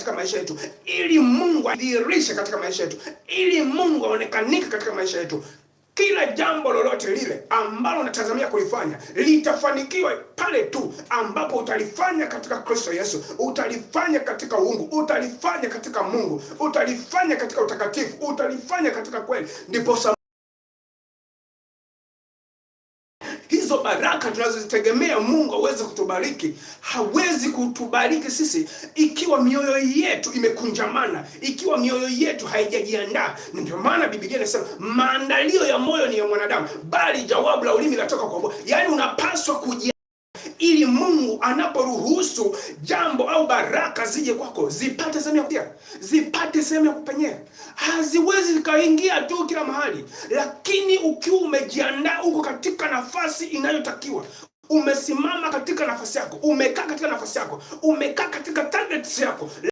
katika maisha yetu, ili Mungu adhihirishe katika maisha yetu, ili Mungu aonekanike katika maisha yetu. Kila jambo lolote lile ambalo unatazamia kulifanya litafanikiwa pale tu ambapo utalifanya katika Kristo Yesu, utalifanya katika uungu, utalifanya katika Mungu, utalifanya katika utakatifu, utalifanya katika kweli. Ndipo hizo baraka tunazozitegemea Mungu aweze kutubariki, hawezi kutubariki sisi ikiwa mioyo yetu imekunjamana, ikiwa mioyo yetu haijajiandaa. Ndio maana Biblia inasema maandalio ya moyo ni ya mwanadamu, bali jawabu la ulimi latoka kwa Bwana. Yaani unapaswa ili Mungu anaporuhusu jambo au baraka zije kwako, zipate sehemu ya kutia, zipate sehemu ya kupenyea. Haziwezi kaingia tu kila mahali, lakini ukiwa umejiandaa, uko katika nafasi inayotakiwa, umesimama katika nafasi yako, umekaa katika nafasi yako, umekaa katika targets yako,